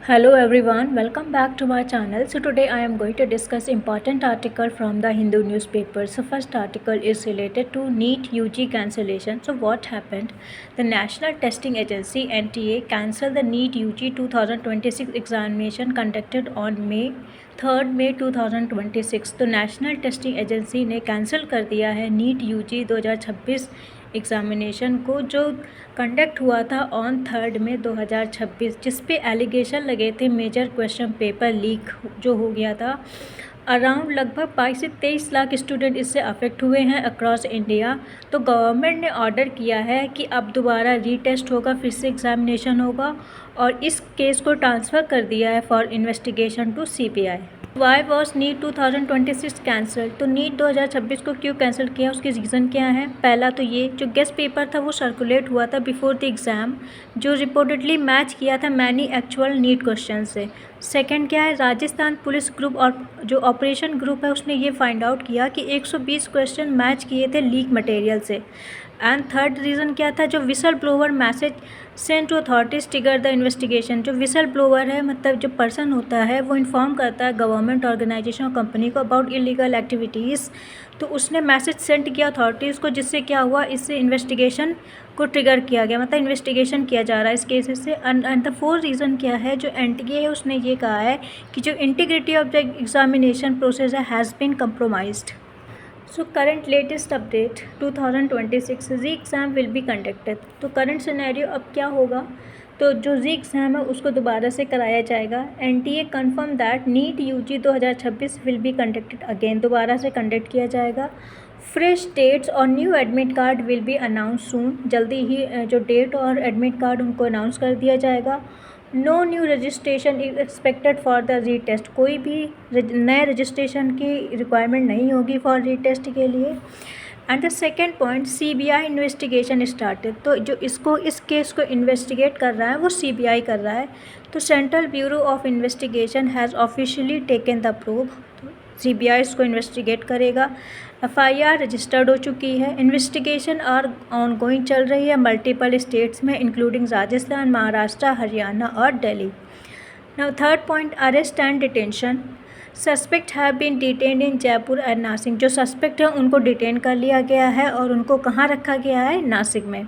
Hello everyone, welcome back to my channel. So today I am going to discuss important article from the Hindu newspaper. So first article is related to NEET UG cancellation. So what happened? The National Testing Agency NTA cancelled the NEET UG 2026 examination conducted on May 2026। तो national testing agency ने cancel कर दिया है NEET UG 2026 examination को, जो conduct हुआ था on 3 मई 2026, जिस पे एलिगेशन लगे थे मेजर क्वेश्चन पेपर लीक जो हो गया था। अराउंड लगभग 22 से 23 लाख स्टूडेंट इससे अफेक्ट हुए हैं अक्रॉस इंडिया। तो गवर्नमेंट ने ऑर्डर किया है कि अब दोबारा रीटेस्ट होगा, फिर से एग्ज़ामिनेशन होगा और इस केस को ट्रांसफ़र कर दिया है for investigation to CBI। Why was NEET 2026 cancel? तो नीट 2026 को क्यों कैंसिल किया, उसके रीज़न क्या है? पहला तो ये जो गेस्ट पेपर था वो सर्कुलेट हुआ था बिफोर द एग्ज़ाम, जो रिपोर्टेडली मैच किया था मैनी एक्चुअल नीट क्वेश्चन से। सेकंड क्या है, राजस्थान पुलिस ग्रुप और जो ऑपरेशन ग्रुप है उसने ये फाइंड आउट किया कि 120 क्वेश्चन मैच किए थे लीक मटेरियल से। एंड थर्ड रीज़न क्या था, जो whistle blower message send to authorities trigger the investigation. जो विसल ब्लोअर है मतलब जो पर्सन होता है वो इन्फॉर्म करता है गवर्नमेंट ऑर्गेनाइजेशन और कंपनी को अबाउट इलीगल एक्टिविटीज़, तो उसने मैसेज सेंड किया अथॉरिटीज़ को, जिससे क्या हुआ, इससे इन्वेस्टिगेशन को ट्रिगर किया गया, मतलब इन्वेस्टिगेशन किया जा रहा है इस केसेस से। एंड द फोर्थ रीज़न क्या है, जो NTA है उसने ये कहा है कि जो integrity of the examination process है has been compromised. So current latest update 2026 re exam will be conducted. तो करंट सिनेरियो अब क्या होगा, तो जो री एग्ज़ाम है उसको दोबारा से कराया जाएगा। NTA confirm that NEET UG 2026 will be conducted again, दोबारा से कंडक्ट किया जाएगा। फ्रेश डेट्स और new admit card will be announce soon, जल्दी ही जो डेट और एडमिट कार्ड उनको अनाउंस कर दिया जाएगा। No new registration is expected for the retest, कोई भी नए रजिस्ट्रेशन की रिक्वायरमेंट नहीं होगी फॉर रीटेस्ट के लिए। And the second point, CBI investigation started. तो जो इस केस को इन्वेस्टिगेट कर रहा है वो CBI कर रहा है। तो central bureau of investigation has officially taken the probe, तो CBI इसको इन्वेस्टिगेट करेगा। FIR रजिस्टर्ड हो चुकी है। इन्वेस्टिगेशन आर ऑनगोइंग चल रही है मल्टीपल स्टेट्स में इंक्लूडिंग राजस्थान, महाराष्ट्र, हरियाणा और Delhi. Now third point, arrest and detention. Suspect have been detained in Jaipur and Nashik. जो सस्पेक्ट है उनको डिटेन कर लिया गया है और उनको कहाँ रखा गया है, नासिक में।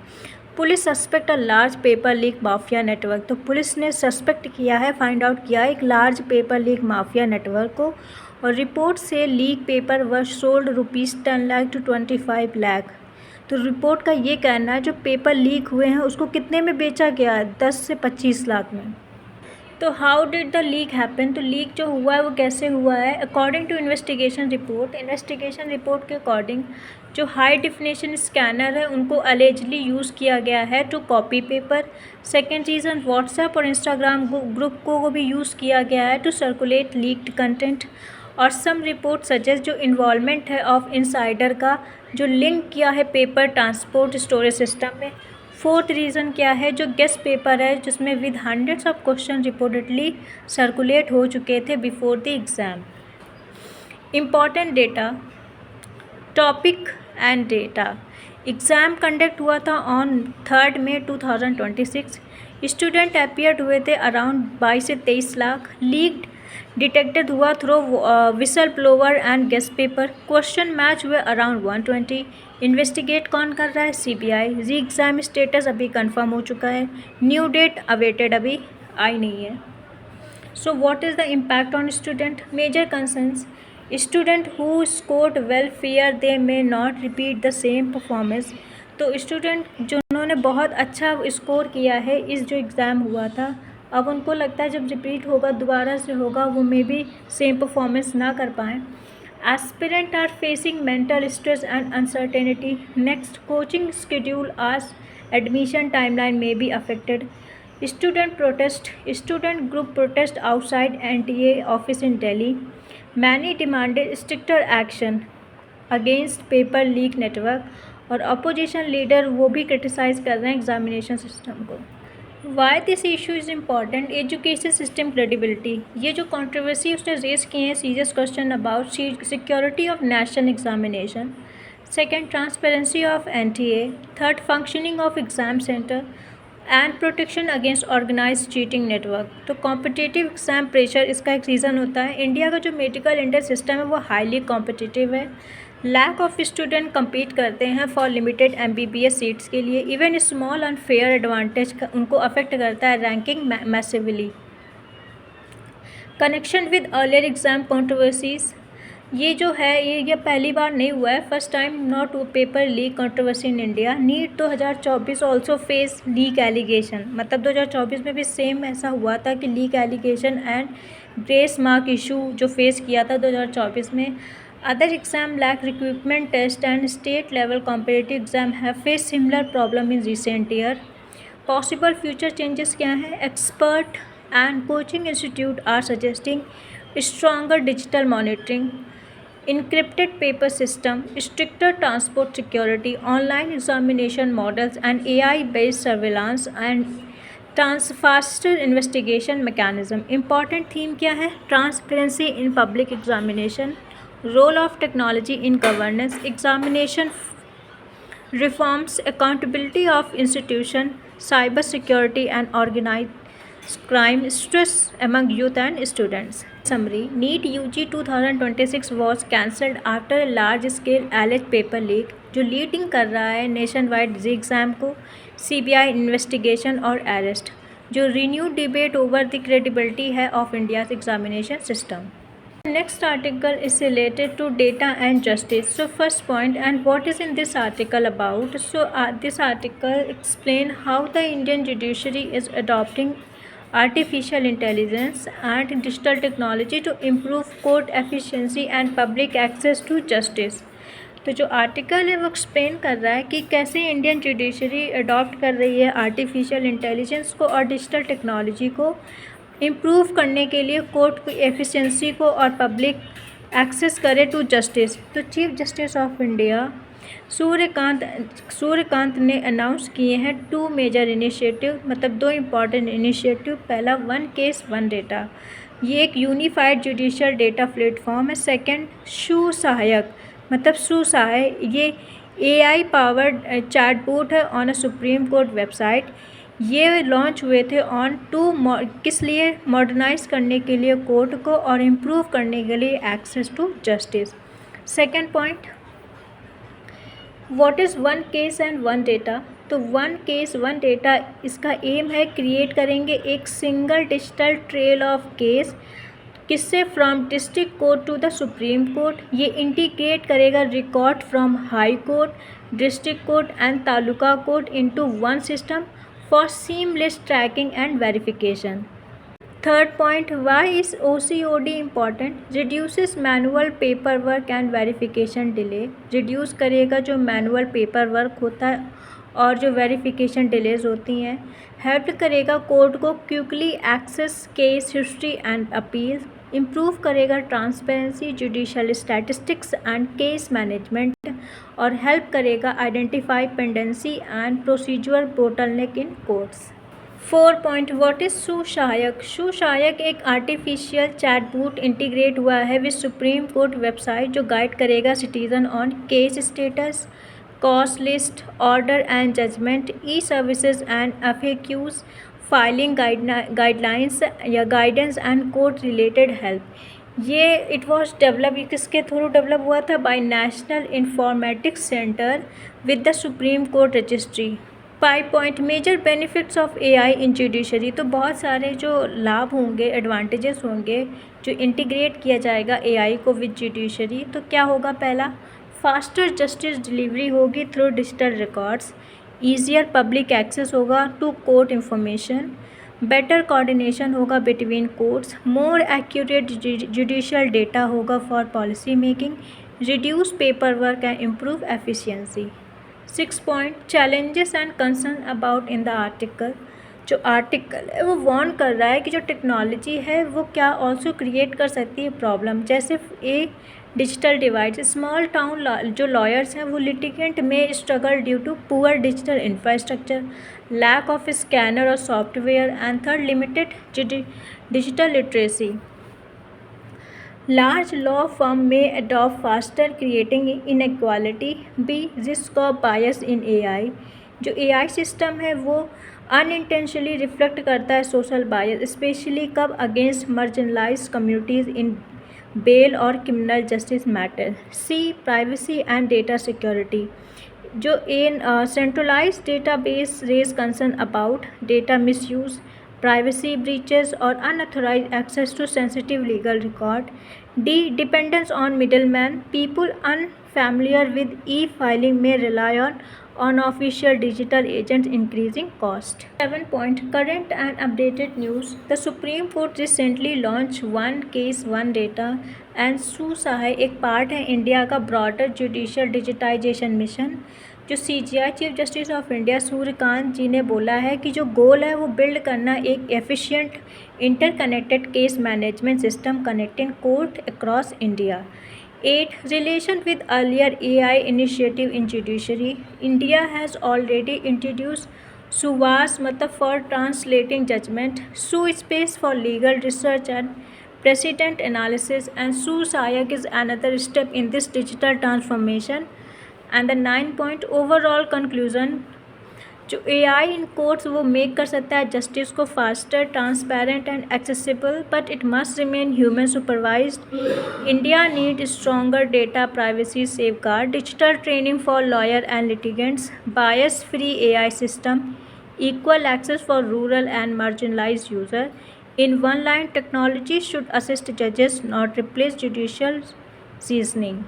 Police suspect a large paper leak mafia network. तो पुलिस ने सस्पेक्ट किया है, फाइंड आउट किया है एक large paper leak mafia network को, और रिपोर्ट से leak paper were sold ₹10 lakh to 25 lakh. तो रिपोर्ट का ये कहना है जो पेपर लीक हुए हैं उसको कितने में बेचा गया है, 10 से 25 लाख में। तो how did the leak happen? तो लीक जो हुआ है वो कैसे हुआ है? अकॉर्डिंग टू इन्वेस्टिगेशन रिपोर्ट के अकॉर्डिंग जो हाई डिफिनेशन स्कैनर है उनको अलेजली यूज़ किया गया है to copy paper. Second reason, WhatsApp और इंस्टाग्राम ग्रुप को भी यूज़ किया गया है टू सर्कुलेट लीक्ड कंटेंट। और सम रिपोर्ट सजेस्ट जो इन्वॉल्वमेंट है ऑफ इनसाइडर का, जो लिंक किया है पेपर ट्रांसपोर्ट स्टोरेज सिस्टम में। फोर्थ रीज़न क्या है, जो गेस्ट पेपर है जिसमें with hundreds of question reportedly circulate हो चुके थे before the exam. Important data, topic and data. Exam conduct हुआ था ऑन 3 मई 2026। स्टूडेंट अपीयर्ड हुए थे अराउंड 22 से 23 लाख। लीक्ड डिटेक्टेड हुआ through whistle blower and guest paper. Question match हुए अराउंड 120। इन्वेस्टिगेट कौन कर रहा है, CBI। री एग्ज़ाम स्टेटस अभी कंफर्म हो चुका है। न्यू डेट अवेटेड, अभी आई नहीं है। So what is the impact on student? Major concerns, student who scored well fear they may not repeat the same performance. तो स्टूडेंट जिन्होंने बहुत अच्छा स्कोर किया है इस जो एग्ज़ाम हुआ था, अब उनको लगता है जब रिपीट होगा दोबारा से होगा वो मे बी सेम परफॉर्मेंस ना कर पाएँ। Aspirant are facing mental stress and uncertainty. Next, coaching schedule आज एडमिशन टाइमलाइन में be affected. Student protest, student group protest outside NTA office in Delhi. Many demanded stricter action against paper leak network. और opposition leader वो भी criticise कर रहे हैं examination system को। Why this issue is important, education system credibility. ये जो controversy उसने रेज किए हैं serious question about security of national examination. Second, transparency of NTA। Third, functioning of exam centre. And protection against organise cheating network. तो competitive exam pressure इसका एक reason होता है। इंडिया का जो मेडिकल इंटर सिस्टम है वो हाईली कॉम्पिटिटिव है। लैक ऑफ स्टूडेंट compete करते हैं फॉर लिमिटेड MBBS सीट्स के लिए। इवन स्मॉल अनफेयर एडवांटेज उनको अफेक्ट करता है ranking massively. Connection with earlier exam controversies, ये जो है ये पहली बार नहीं हुआ है। First time not paper leak controversy in India. NEET 2024 also face leak allegation, मतलब 2024 में भी सेम ऐसा हुआ था कि leak allegation and grace mark issue जो फेस किया था 2024 में। Other exam like recruitment test and state level competitive exam have face similar problem in recent year. Possible future changes क्या हैं? Expert and coaching institute are suggesting stronger digital monitoring, encrypted paper system, stricter transport security, online examination models, and AI-based surveillance and faster investigation mechanism. Important theme क्या है? Transparency in public examination, role of technology in governance, examination reforms, accountability of institution, cyber security and organized crime, stress among youth and students. Summary: NEET UG 2026 was cancelled after a large scale alleged paper leak जो leading कर रहा है nationwide exam को, CBI investigation और arrest, जो renewed debate over the credibility है of India's examination system. Next article is related to data and justice. So first point, and what is in this article about? So this article explain how the Indian judiciary is adopting artificial intelligence and digital technology to improve court efficiency and public access to justice. तो जो article है वो explain कर रहा है कि कैसे Indian judiciary adopt कर रही है आर्टिफिशियल इंटेलिजेंस को और डिजिटल टेक्नोलॉजी को इम्प्रूव करने के लिए कोर्ट की एफिशिएंसी को और पब्लिक एक्सेस करे टू जस्टिस. तो chief justice of India Suryakant ने अनाउंस किए हैं 2 मेजर इनिशिएटिव, मतलब 2 इम्पॉर्टेंट इनिशिएटिव. पहला 1 केस 1 डेटा, ये एक यूनिफाइड जुडिशियल डेटा प्लेटफॉर्म है. सेकंड शू सहायक, मतलब सुसहाय, ये AI पावर्ड चैटबॉट है on a supreme Court website. ये लॉन्च हुए थे किस लिए? मॉडर्नाइज करने के लिए कोर्ट को और इम्प्रूव करने के लिए access to justice. Second point, what is 1 case and 1 data? तो 1 केस 1 डेटा इसका एम है क्रिएट करेंगे एक single digital trail of case. किससे? From district court to the supreme Court. ये इंटीग्रेट करेगा record from high court, district court and taluka court into one system for seamless tracking and verification. Third point, why is OCOD important? Reduces manual paperwork and verification delay. Reduce करेगा जो manual paperwork होता है और जो verification delays होती हैं. Help करेगा court को quickly access case history and appeals. Improve करेगा transparency, judicial statistics and case management और हेल्प करेगा identify pendency and procedural bottleneck in courts. 4 point, what is Susahayak? Susahayak एक आर्टिफिशियल चैटबॉट इंटीग्रेट हुआ है विद सुप्रीम कोर्ट वेबसाइट जो guide करेगा citizen on case status, cause list, order and judgement, e services and FAQs, filing guidelines या guidance and court related help. ये it was develop, किसके through develop हुआ था? By national informatics centre with the supreme court registry. 5 point, major benefits of AI in judiciary. तो बहुत सारे जो लाभ होंगे, एडवांटेजेस होंगे जो इंटीग्रेट किया जाएगा AI को विद जुडिशरी. तो क्या होगा? पहला, फास्टर जस्टिस डिलीवरी होगी through digital records. Easier public access होगा to court information. Better coordination होगा between courts. More accurate judicial data होगा for policy making. Reduce paper work and improve efficiency. 6 point, challenges and concern about in the article. जो article है वो warn कर रहा है कि जो टेक्नोलॉजी है वो क्या ऑल्सो क्रिएट कर सकती है प्रॉब्लम, जैसे डिजिटल डिवाइड. स्मॉल टाउन जो लॉयर्स हैं वो लिटिगेंट में struggle due to poor digital infrastructure, lack of scanner और software. And third, limited digital literacy. Large law firm में adopt faster creating inequality. B, risk of bias in AI. जो AI system है वो unintentionally reflect करता है social bias, especially कब against marginalized communities in bail और criminal justice matter. C privacy and data security, जो इन centralized database raise concern about data misuse, privacy breaches or unauthorized access to sensitive legal record. D. Dependence on middlemen. People unfamiliar with e-filing may rely on unofficial digital agents, increasing cost. 7 point current and updated news. The Supreme Court recently launched One Case One Data and SUSAHI एक part है India का broader judicial digitization mission. जो CJI chief justice of India Suryakant ji ने बोला है कि जो गोल है वो बिल्ड करना एक efficient interconnected case management system connecting court across India. 8. Relation with earlier AI initiative in judiciary. India has already introduced SUVAS मतलब for translating judgment, SUSpace for legal research and precedent analysis, and SUSAYAG is another step in this digital transformation. And the 9 point overall conclusion, जो AI इन courts वो make कर सकता है justice को faster, transparent and accessible, but it must remain human supervised. India need stronger data privacy safeguard, digital training for lawyer and litigants, bias free AI system, equal access for rural and marginalized user. In one line, technology should assist judges, not replace judicial seasoning.